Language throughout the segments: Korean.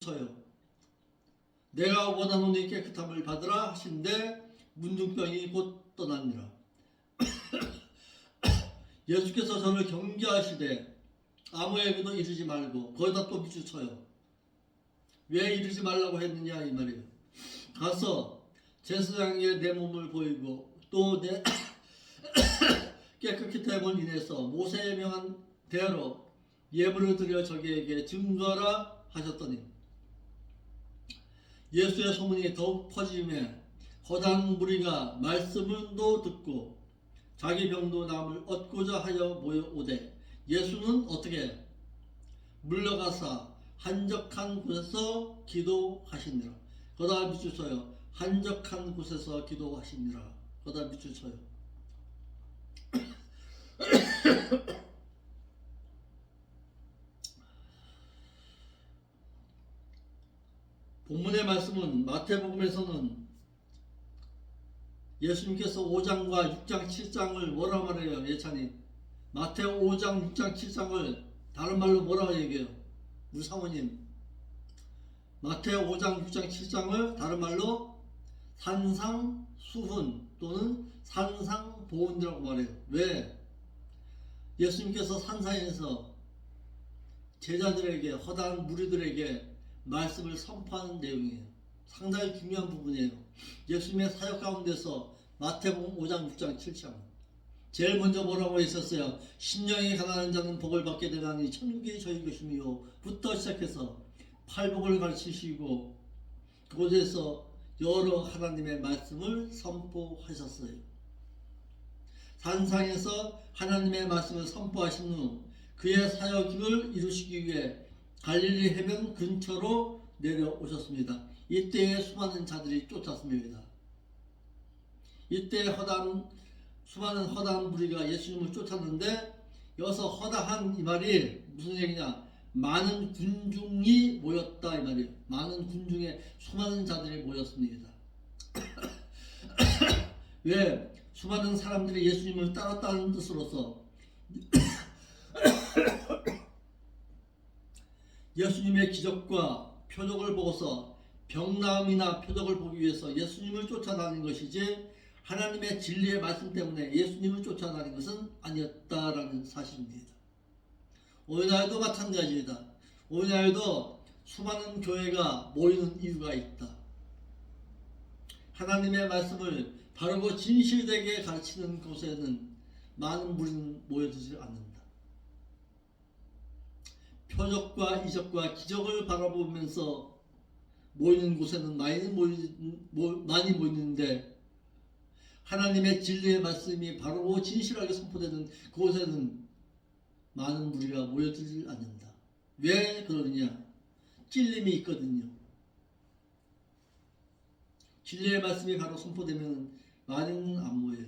서요. 내가 원하노니 깨끗함을 받으라 하신데 문둥병이 곧 떠납니다. 예수께서 저를 경계하시되 아무에게도 이르지 말고 거기다 또 밑줄 쳐요. 왜 이르지 말라고 했느냐 이 말이에요. 가서 제사장에게 내 몸을 보이고 또 내 깨끗히 됨을 인해서 모세의 명한 대로 예물을 드려 저기에게 증거하라 하셨더니 예수의 소문이 더욱 퍼짐에 허다한 무리가 말씀을 또 듣고 자기 병도 남을 얻고자 하여 모여오되 예수는 어떻게 물러가사 한적한 곳에서 기도하시니라. 거다 밑줄 쳐요. 한적한 곳에서 기도하시니라. 거다 밑줄 쳐요. 본문의 말씀은 마태복음에서는 예수님께서 5장과 6장, 7장을 뭐라 말해요? 예찬이 마태 5장, 6장, 7장을 다른 말로 뭐라고 얘기해요? 우리 사모님 마태 5장, 6장, 7장을 다른 말로 산상수훈 또는 산상보훈이라고 말해요. 왜? 예수님께서 산상에서 제자들에게 허다한 무리들에게 말씀을 선포하는 내용이에요. 상당히 중요한 부분이에요. 예수님의 사역 가운데서 마태복음 5장, 6장, 7장 제일 먼저 뭐라고 했었어요? 심령이 가난한 자는 복을 받게 되나니 천국이 저희 것이며 부터 시작해서 팔복을 가르치시고 그곳에서 여러 하나님의 말씀을 선포하셨어요. 산상에서 하나님의 말씀을 선포하신 후 그의 사역을 이루시기 위해 갈릴리 해변 근처로 내려오셨습니다. 이때에 수많은 자들이 쫓았습니다. 이때 수많은 허다한 무리가 예수님을 쫓았는데 여기서 허다한 이 말이 무슨 얘기냐? 많은 군중이 모였다 이 말이에요. 많은 군중에 수많은 자들이 모였습니다. 왜? 수많은 사람들이 예수님을 따랐다는 뜻으로서 예수님의 기적과 표적을 보고서 병나음이나 표적을 보기 위해서 예수님을 쫓아다닌 것이지 하나님의 진리의 말씀 때문에 예수님을 쫓아다닌 것은 아니었다라는 사실입니다. 오늘날도 마찬가지입니다. 오늘날도 수많은 교회가 모이는 이유가 있다. 하나님의 말씀을 바르고 진실되게 가르치는 곳에는 많은 무리는 모여들지 않는다. 표적과 이적과 기적을 바라보면서 모이는 곳에는 많이 모이는데 하나님의 진리의 말씀이 바르고 진실하게 선포되는 그곳에는 많은 무리가 모여들지 않는다. 왜 그러느냐? 찔림이 있거든요. 진리의 말씀이 바로 선포되면 많이는 안 모여요.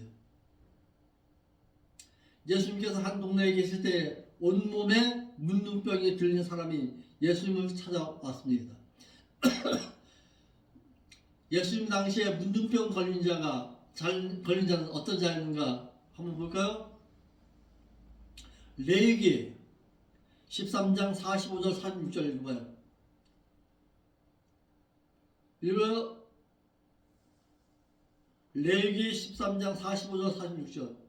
예수님께서 한 동네에 계실 때 온몸에 문둥병이 들린 사람이 예수님을 찾아왔습니다. 예수님 당시에 문둥병 걸린 자는 어떤 자였는가 한번 볼까요? 레위기 13장 45절 46절 읽어봐요. 읽어요. 레위기 13장 45절 46절.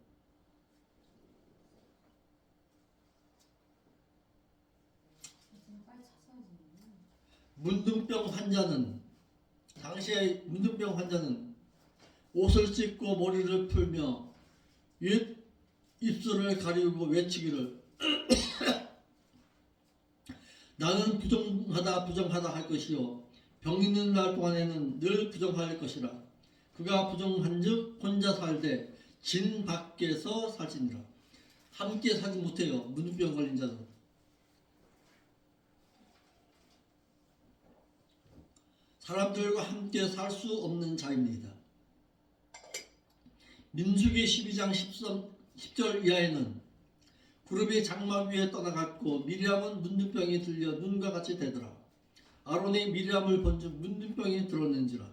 당시에 문둥병 환자는 옷을 찢고 머리를 풀며 입술을 가리우고 외치기를 나는 부정하다 할 것이요 병 있는 날 동안에는 늘 부정할 것이라. 그가 부정한즉 혼자 살되 진 밖에서 살지니라. 함께 살지 못해요. 문둥병 걸린 자는. 사람들과 함께 살 수 없는 자입니다. 민수기 12장 10절 이하에는 구름이 장막 위에 떠나갔고 미리암은 문둥병이 들려 눈과 같이 되더라. 아론이 미리암을 본즉 문둥병이 들었는지라.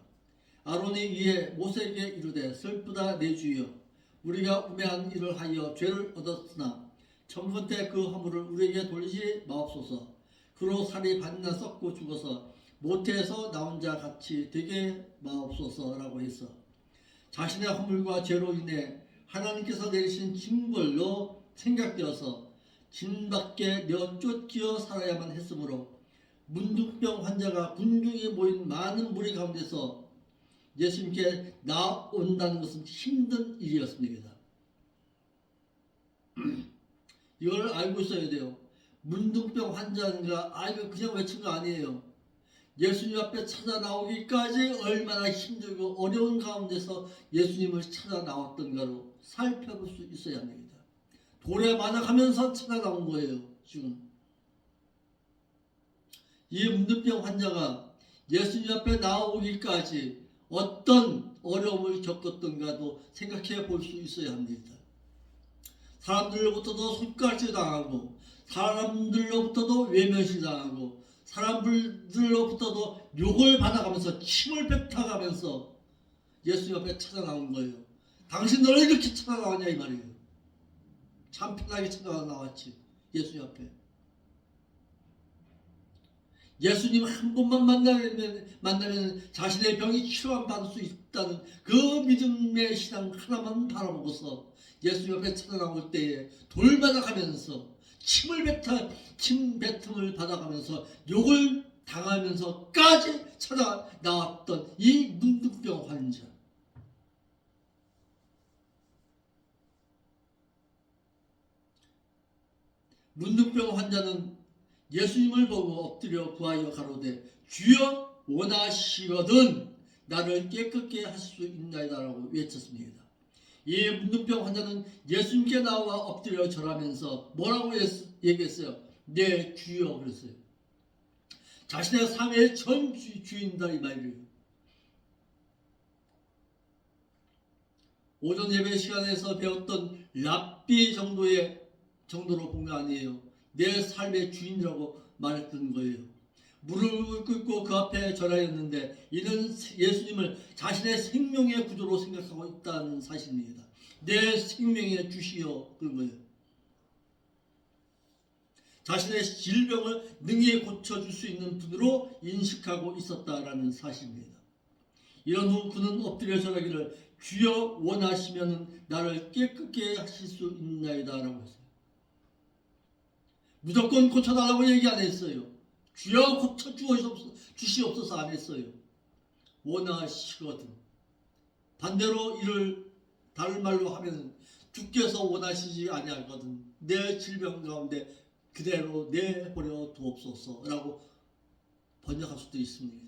아론이 이에 모세에게 이르되 슬프다 내 주여 우리가 우매한 일을 하여 죄를 얻었으나 청컨대 그 허물을 우리에게 돌리지 마옵소서. 그로 살이 반이나 썩고 죽어서 모태에서 나온 자 같이 되게 마옵소서라고 해서 자신의 허물과 죄로 인해 하나님께서 내리신 징벌로 생각되어서 진밖에 내쫓겨 살아야만 했으므로 문둥병 환자가 군중에 모인 많은 무리 가운데서 예수님께 나온다는 것은 힘든 일이었습니다. 이걸 알고 있어야 돼요. 문둥병 환자인가 이거 그냥 외친 거 아니에요. 예수님 앞에 찾아 나오기까지 얼마나 힘들고 어려운 가운데서 예수님을 찾아 나왔던가로 살펴볼 수 있어야 합니다. 돌에 맞아가면서 찾아 나온 거예요. 지금 이 문둥병 환자가 예수님 앞에 나오기까지 어떤 어려움을 겪었던가도 생각해 볼 수 있어야 합니다. 사람들로부터도 손가락질 당하고 사람들로부터도 외면시 당하고 사람들로부터도 욕을 받아가면서 침을 뱉어가면서 예수님 앞에 찾아 나온 거예요. 당신 너를 이렇게 찾아 나왔냐 이 말이에요. 참 편하게 찾아 나왔지 예수님 앞에. 예수님 한 번만 만나면 자신의 병이 치료받을 수 있다는 그 믿음의 신앙 하나만 바라보고서 예수님 앞에 찾아 나올 때에 돌받아가면서 침 뱉음을 받아가면서 욕을 당하면서까지 찾아 나왔던 이 문둥병 환자. 문둥병 환자는 예수님을 보고 엎드려 구하여 가로되 주여 원하시거든 나를 깨끗게 하실 수 있나이다라고 외쳤습니다. 이 문둥병 환자는 예수님께 나와 엎드려 절하면서 뭐라고 얘기했어요? 네 주여 그랬어요. 자신의 삶의 전 주인이다 이 말이에요. 오전 예배 시간에서 배웠던 랍비 정도로 본 거 아니에요. 내 삶의 주인이라고 말했던 거예요. 무릎을 꿇고 그 앞에 절하였는데 이는 예수님을 자신의 생명의 구조로 생각하고 있다는 사실입니다. 내 생명의 주시여 그런 거예요. 자신의 질병을 능히 고쳐줄 수 있는 분으로 인식하고 있었다라는 사실입니다. 이런 후 그는 엎드려 절하기를 주여 원하시면 나를 깨끗게 하실 수 있나이다 라고 했어요. 무조건 고쳐달라고 얘기 안 했어요. 주여 고쳐주시옵소서 안 했어요. 원하시거든. 반대로 이를 다른 말로 하면 주께서 원하시지 아니하거든 내 질병 가운데 그대로 내버려 두옵소서라고 번역할 수도 있습니다.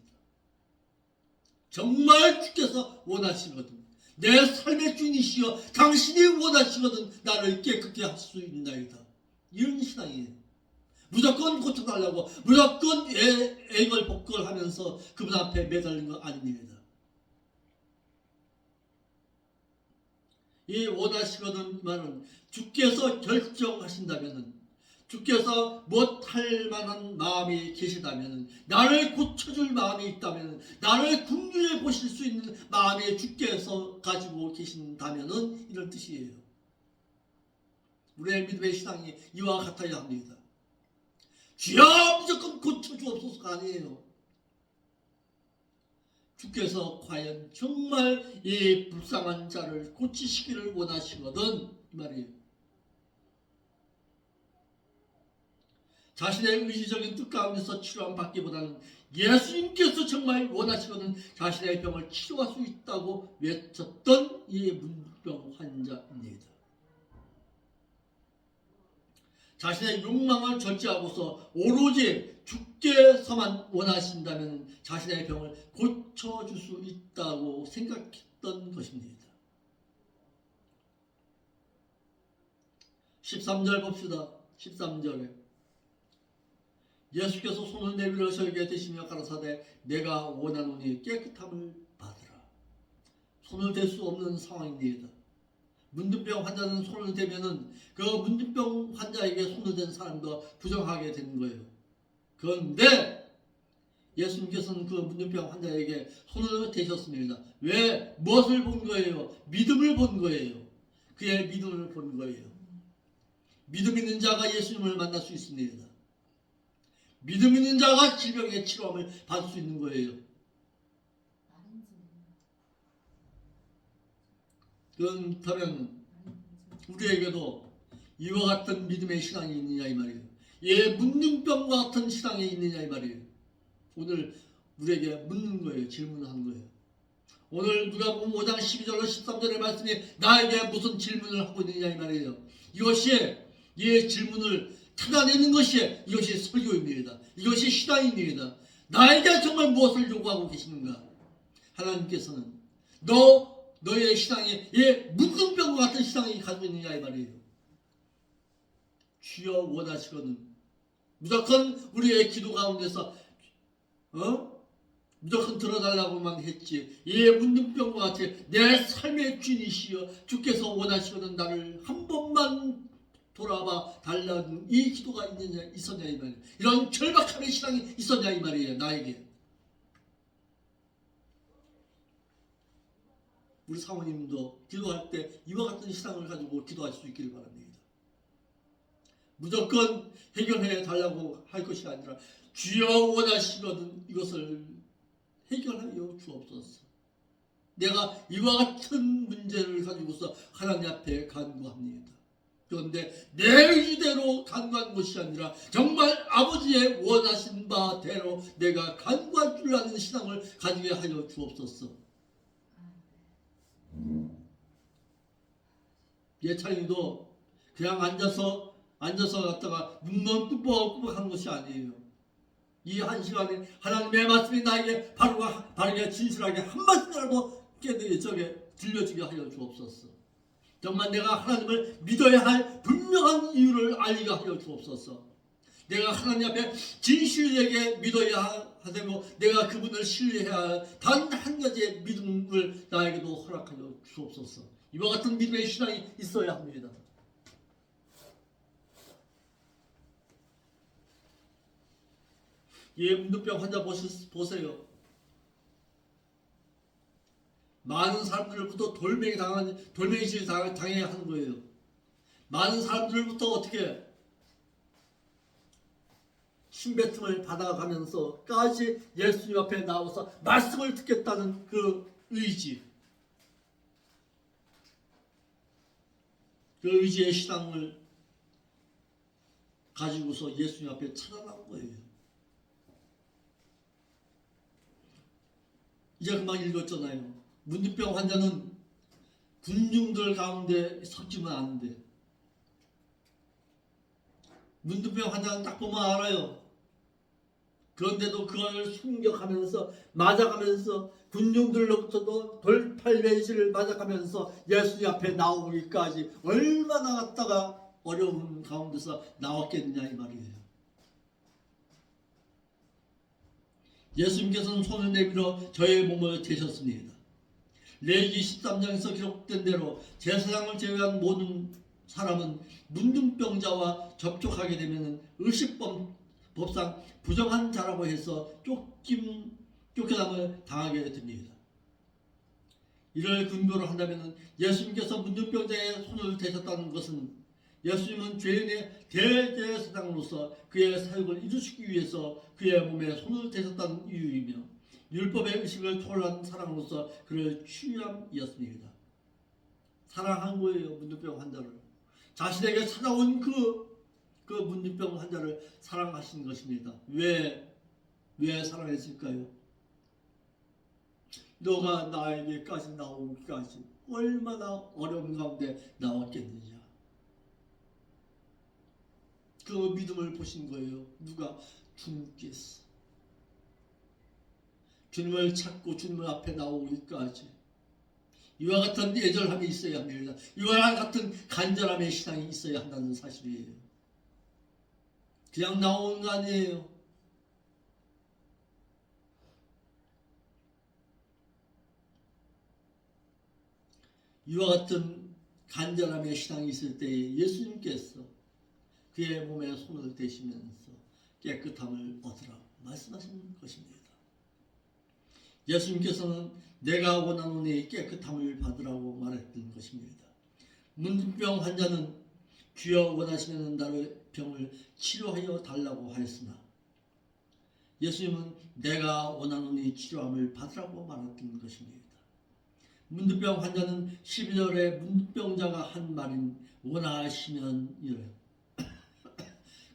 정말 주께서 원하시거든 내 삶의 주인이시여 당신이 원하시거든 나를 깨끗게 할 수 있나이다. 이런 신앙이에요. 무조건 고쳐달라고 무조건 애걸복걸하면서 그분 앞에 매달린 거 아닙니다. 이 원하시거든 말은 주께서 결정하신다면 주께서 못할 만한 마음이 계시다면 나를 고쳐줄 마음이 있다면 나를 긍휼히 보실 수 있는 마음이 주께서 가지고 계신다면 이런 뜻이에요. 우리의 믿음의 신앙이 이와 같아야 합니다. 주여 무조건 고쳐주옵소서가 아니에요. 주께서 과연 정말 이 불쌍한 자를 고치시기를 원하시거든 이 말이에요. 자신의 의지적인 뜻 가운데서 치료함 받기보다는 예수님께서 정말 원하시거든 자신의 병을 치료할 수 있다고 외쳤던 이 문둥병 환자입니다. 자신의 욕망을 절제하고서 오로지 주께서만 원하신다면 자신의 병을 고쳐줄 수 있다고 생각했던 것입니다. 13절 봅시다. 13절에 예수께서 손을 내밀어 저에게 대시며 가라사대 내가 원하노니 깨끗함을 받으라. 손을 댈 수 없는 상황입니다. 문둥병 환자는 손을 대면은 그 문둥병 환자에게 손을 댄 사람도 부정하게 되는 거예요. 그런데 예수님께서는 그 문둥병 환자에게 손을 대셨습니다. 왜? 무엇을 본 거예요? 믿음을 본 거예요. 그의 믿음을 본 거예요. 믿음 있는 자가 예수님을 만날 수 있습니다. 믿음 있는 자가 질병의 치료함을 받을 수 있는 거예요. 그렇다면 우리에게도 이와 같은 믿음의 신앙이 있느냐 이 말이에요. 예, 문둥병과 같은 신앙이 있느냐 이 말이에요. 오늘 우리에게 묻는 거예요. 질문하는 거예요. 오늘 누가복음 5장 12절로 13절의 말씀이 나에게 무슨 질문을 하고 있느냐 이 말이에요. 이것이 이 질문을 찾아내는 것이 이것이 설교입니다. 이것이 신앙입니다. 나에게 정말 무엇을 요구하고 계시는가? 하나님께서는 너의 신앙이 문둥병과 같은 신앙이 가지고 있느냐 이 말이에요. 주여 원하시거든 무조건 우리의 기도 가운데서 무조건 들어달라고만 했지. 문둥병과 같이 내 삶의 주인이시여 주께서 원하시거든 나를 한 번만 돌아봐 달라는 이 기도가 있었냐 이 말이에요. 이런 절박함의 신앙이 있었냐 이 말이에요. 나에게. 우리 사모님도 기도할 때 이와 같은 신앙을 가지고 기도할 수 있기를 바랍니다. 무조건 해결해 달라고 할 것이 아니라 주여 원하시거든 이것을 해결하여 주옵소서. 내가 이와 같은 문제를 가지고서 하나님 앞에 간구합니다. 그런데 내 의지대로 간구한 것이 아니라 정말 아버지의 원하신 바대로 내가 간구할 줄 아는 신앙을 가지게 하여 주옵소서. 예찬이도 그냥 앉아서 갔다가 눈만 꾸벅꾸벅 하는 것이 아니에요. 이 한 시간에 하나님의 말씀이 나에게 바르게 진실하게 한 말씀이라도 들려주게 하여 주옵소서. 정말 내가 하나님을 믿어야 할 분명한 이유를 알게 하여 주옵소서. 내가 하나님 앞에 진실되게 믿어야 하고 내가 그분을 신뢰해야 할 단 한 가지의 믿음을 나에게도 허락하여 주옵소서. 이와 같은 믿음의 신앙이 있어야 합니다. 문둥병 환자 보세요. 많은 사람들부터 돌멩이질 당해야 하는 거예요. 많은 사람들부터 어떻게 신배틈을 받아가면서까지 예수님 앞에 나와서 말씀을 듣겠다는 그 의지, 그 의지의 신앙을 가지고서 예수님 앞에 찾아나온 거예요. 이제 그만 읽었잖아요. 문둥병 환자는 군중들 가운데 섞이면 안 돼. 문둥병 환자는 딱 보면 알아요. 그런데도 그걸 숨겨가면서 맞아가면서 군중들로부터도 돌팔매질을 맞아가면서 예수님 앞에 나오기까지 얼마나 갔다가 어려운 가운데서 나왔겠느냐 이 말이에요. 예수님께서는 손을 내밀어 저의 몸을 대셨습니다. 레위기 13장에서 기록된 대로 제사장을 제외한 모든 사람은 문둥병자와 접촉하게 되면 의식법상 부정한 자라고 해서 쫓겨남을 당하게 됩니다. 이를 근거로 한다면 예수님께서 문둥병자의 손을 대셨다는 것은 예수님은 죄인의 대제사장으로서 그의 사역을 이루시기 위해서 그의 몸에 손을 대셨다는 이유이며 율법의 의식을 초월한 사랑으로서 그를 취함이었습니다. 사랑한 거예요. 문둥병 환자를. 자신에게 찾아온 그 문둥병 환자를 사랑하신 것입니다. 왜 사랑했을까요? 너가 나에게까지 나오기까지 얼마나 어려운 가운데 나왔겠느냐. 그 믿음을 보신 거예요. 누가? 주님께서. 주님을 찾고 주님 앞에 나오기까지 이와 같은 애절함이 있어야 합니다. 이와 같은 간절함의 신앙이 있어야 한다는 사실이에요. 그냥 나오는 거 아니에요. 이와 같은 간절함의 신앙이 있을 때에 예수님께서 그의 몸에 손을 대시면서 깨끗함을 얻으라고 말씀하신 것입니다. 예수님께서는 내가 원하노니 깨끗함을 받으라고 말했던 것입니다. 문둥병 환자는 주여 원하시면 나의 병을 치료하여 달라고 하였으나 예수님은 내가 원하노니 치료함을 받으라고 말했던 것입니다. 문둥병 환자는 12절에 문둥병자가 한 말인 원하시면 이래요.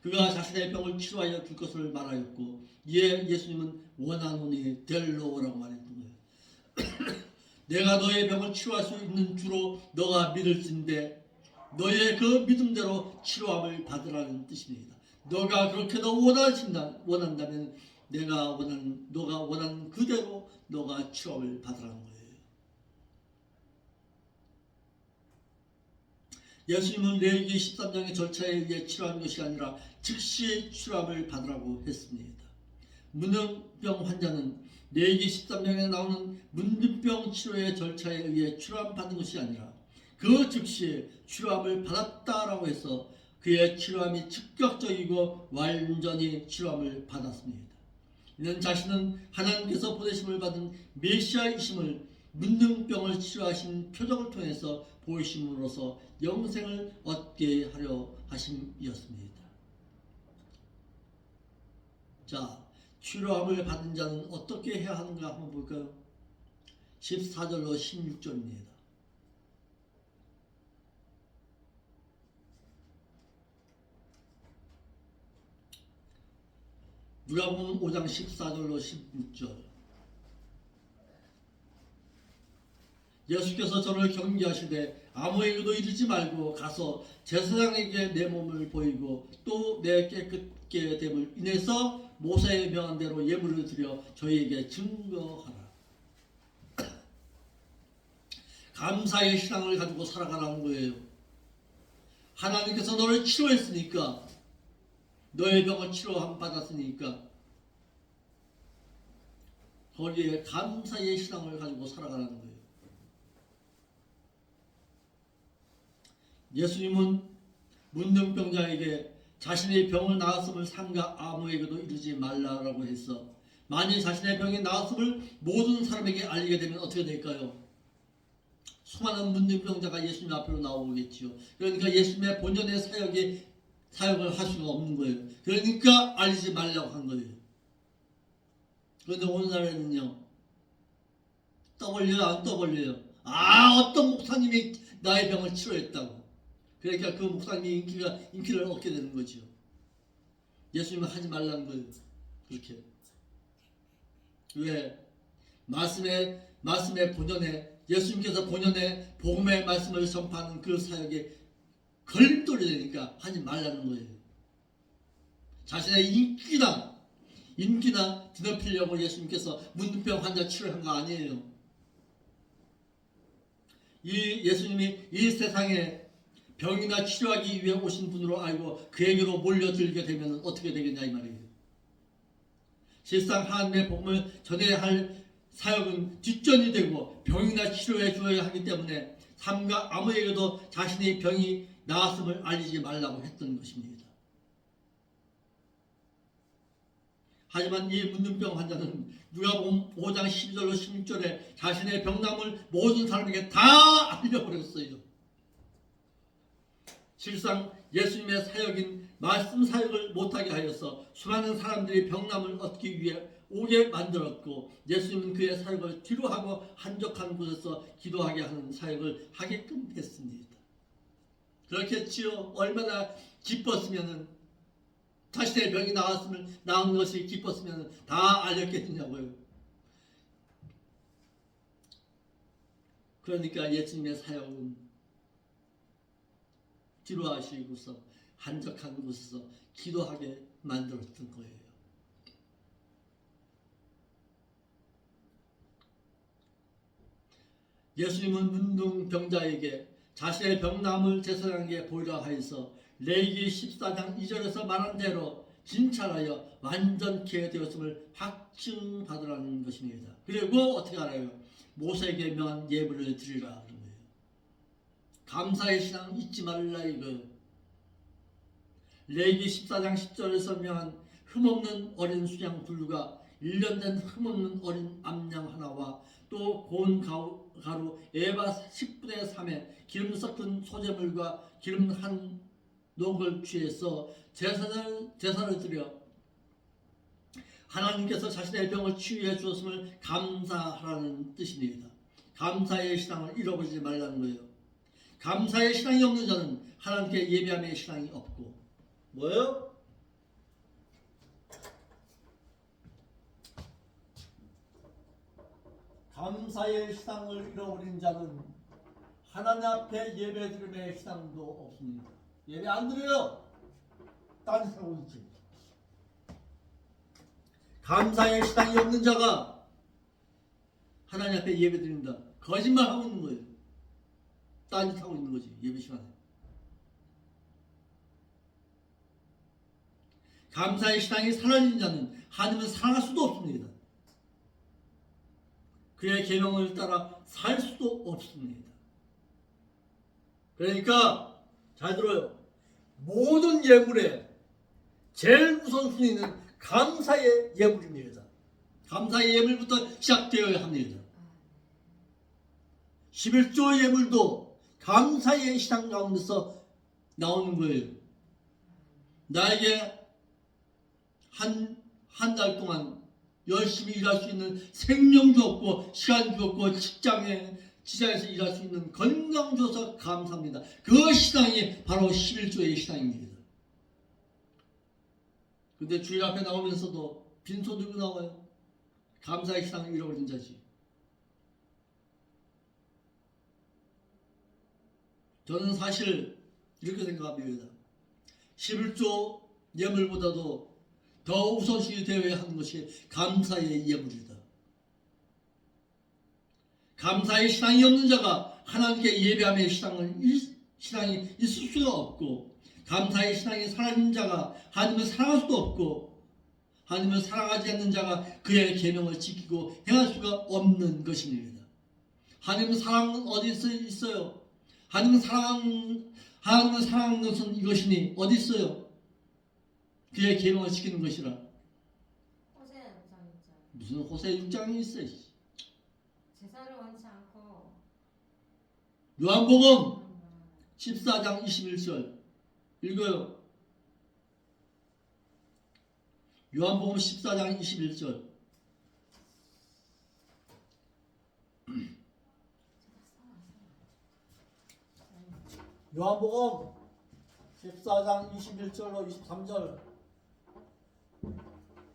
그가 자신의 병을 치료하여 줄 것을 말하였고 이에 예수님은 원하노니 델로라고 말했던 거예요. 내가 너의 병을 치료할 수 있는 주로 너가 믿을진대 너의 그 믿음대로 치료함을 받으라는 뜻입니다. 너가 그렇게 너 원한다면 너가 원하는 그대로 너가 치료함을 받으라는 거예요. 예수님은 레위기 13장의 절차에 의해 치료한 것이 아니라 즉시 치료함을 받으라고 했습니다. 문둥병 환자는 레위기 13장에 나오는 문둥병 치료의 절차에 의해 치료함 받은 것이 아니라 그 즉시 치료함을 받았다라고 해서 그의 치료함이 즉각적이고 완전히 치료함을 받았습니다. 이는 자신은 하나님께서 보내심을 받은 메시아이심을 문둥병을 치료하신 표적을 통해서 보이심으로써 영생을 얻게 하려 하심이었습니다. 자, 치료함을 받은 자는 어떻게 해야 하는가 한번 볼까요? 14절로 16절입니다. 누가복음 5장 14절로 16절. 예수께서 저를 경계하시되 아무에게도 이르지 말고 가서 제사장에게 내 몸을 보이고 또 내 깨끗게 됨을 인해서 모세의 명한 대로 예물을 드려 저희에게 증거하라. 감사의 신앙을 가지고 살아가라는 거예요. 하나님께서 너를 치료했으니까 너의 병을 치료함 받았으니까 거기에 감사의 신앙을 가지고 살아가라는 거예요. 예수님은 문둥병자에게 자신의 병을 나았음을 삼가 아무에게도 이르지 말라라고 해서 만일 자신의 병이 나았음을 모든 사람에게 알리게 되면 어떻게 될까요? 수많은 문둥병자가 예수님 앞으로 나오겠지요. 그러니까 예수님의 본연의 사역을 할 수가 없는 거예요. 그러니까 알리지 말라고 한 거예요. 그런데 오늘날에는요, 떠벌려요 안 떠벌려요? 어떤 목사님이 나의 병을 치료했다고. 그러니까 그 목사님이 인기를 얻게 되는 거죠. 예수님은 하지 말라는 거예요. 그렇게. 왜? 말씀의 본연에 예수님께서 본연의 복음의 말씀을 전파하는 그 사역에 걸림돌이 되니까 하지 말라는 거예요. 자신의 인기나 드높이려고 예수님께서 문둥병 환자 치료한 거 아니에요. 이 예수님이 이 세상에 병이나 치료하기 위해 오신 분으로 알고 그에게로 몰려들게 되면 어떻게 되겠냐 이 말이에요. 실상 하나님의 복음을 전해야 할 사역은 뒷전이 되고 병이나 치료해 주어야 하기 때문에 삼가 아무에게도 자신의 병이 나았음을 알리지 말라고 했던 것입니다. 하지만 이 문둥병 환자는 누가복음 5장 12절로 16절에 자신의 병남을 모든 사람에게 다 알려버렸어요. 실상 예수님의 사역인 말씀 사역을 못하게 하여서 수많은 사람들이 병남을 얻기 위해 오게 만들었고 예수님은 그의 사역을 뒤로하고 한적한 곳에서 기도하게 하는 사역을 하게끔 했습니다. 그렇겠지요. 얼마나 기뻤으면은 자신의 병이 나은 것이 기뻤으면 다 알렸겠느냐고요. 그러니까 예수님의 사역은 뒤로하시고서 한적한 곳에서 기도하게 만들었던 거예요. 예수님은 문둥병자에게 자신의 병남을 제사장에게 보이라 하여서 레위기 14장 2절에서 말한 대로 진찰하여 완전케 되었음을 확증받으라는 것입니다. 그리고 어떻게 알아요? 모세에게 명한 예물을 드리라 하는 거예요. 감사의 신앙 잊지 말라 이거. 레위기 14장 10절에서 명한 흠없는 어린 수양 둘과 1년 된 흠없는 어린 암양 하나와 또 고운 가루 에바 10분의 3에 기름 섞은 소재물과 기름 한 녹을 취해서 제사를 드려 하나님께서 자신의 병을 치유해 주었음을 감사하라는 뜻입니다. 감사의 신앙을 잃어버리지 말라는 거예요. 감사의 신앙이 없는 자는 하나님께 예배함의 신앙이 없고 뭐예요? 감사의 신앙을 잃어버린 자는 하나님 앞에 예배드림의 신앙도 없습니다. 예배 안 드려요. 딴 사고 있지. 감사의 신앙이 없는 자가 하나님 앞에 예배드린다. 거짓말하고 있는 거예요. 딴짓하고 있는 거지. 예배 시간에. 감사의 신앙이 사라진 자는 하나님을 사랑할 수도 없습니다. 그의 계명을 따라 살 수도 없습니다. 그러니까 잘 들어요. 모든 예물에 제일 우선순위는 감사의 예물입니다. 감사의 예물부터 시작되어야 합니다. 11조 예물도 감사의 신앙 가운데서 나오는 거예요. 나에게 한 달 동안 열심히 일할 수 있는 생명 주었고 시간 주었고 직장에서 일할 수 있는 건강 줘서 감사합니다. 그 신앙이 바로 11조의 신앙입니다. 근데 주일 앞에 나오면서도 빈손 들고 나와요. 감사의 신앙을 잃어버린 자지. 저는 사실 이렇게 생각합니다. 11조 예물보다도 더 우선순위 되어야 하는 것이 감사의 예물이다. 감사의 신앙이 없는 자가 하나님께 예배함의 신앙이 있을 수가 없고, 감사의 신앙이 사라진 자가 하나님을 사랑할 수도 없고, 하나님을 사랑하지 않는 자가 그의 계명을 지키고 행할 수가 없는 것입니다. 하나님을 사랑은 어디 있어요? 하나님을 사랑하는 것은 이것이니 어디 있어요? 그의 계명을 지키는 것이라. 호세 6장. 무슨 호세 6장이 있어? 제사를 원치 않고. 요한복음 14장 21절 읽어요. 요한복음 14장 21절. 요한복음 14장 21절로 23절.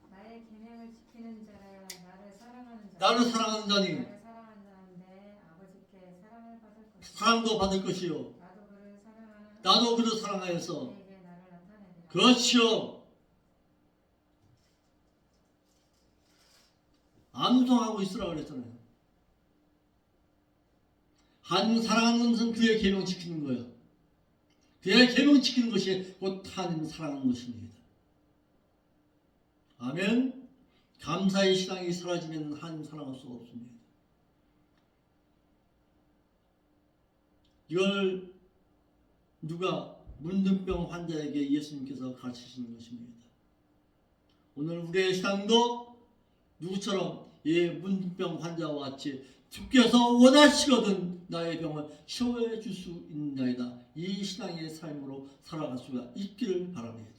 나의 계명을 지키는 자라 나를 사랑하는 자. 나를 사랑하는 자니 나를 사랑하는 자인데 아버지께 사랑을 받을 것이요. 사랑도 받을 것이요. 나도 그를 나도 그를 사랑하여서. 그에게 나를 나타내리라. 그렇지요. 암송하고 있으라 그랬잖아요. 하나님 사랑하는 것은 그의 계명 지키는 거예요. 그의 계명 지키는 것이 곧 하나님 사랑하는 것입니다. 아멘. 감사의 신앙이 사라지면 하나님 사랑할 수가 없습니다. 이걸 누가 문둥병 환자에게 예수님께서 가르치시는 것입니다. 오늘 우리의 신앙도 누구처럼 문둥병 환자와 같이 주께서 원하시거든 나의 병을 치유해 줄 수 있나이다. 이 신앙의 삶으로 살아갈 수가 있기를 바랍니다.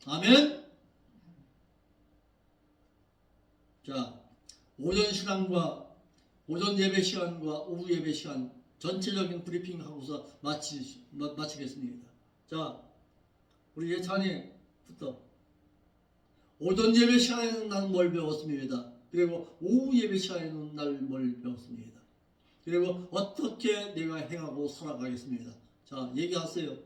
아멘. 자, 오전 신앙과 오전 예배 시간과 오후 예배 시간 전체적인 브리핑 하고서 마치겠습니다. 자, 우리 예찬이부터 오전 예배 시간에는 나는 뭘 배웠습니다. 그리고 오후 예배 시간에는 나는 뭘 배웠습니다. 그리고 어떻게 내가 행하고 살아가겠습니다. 자, 얘기하세요.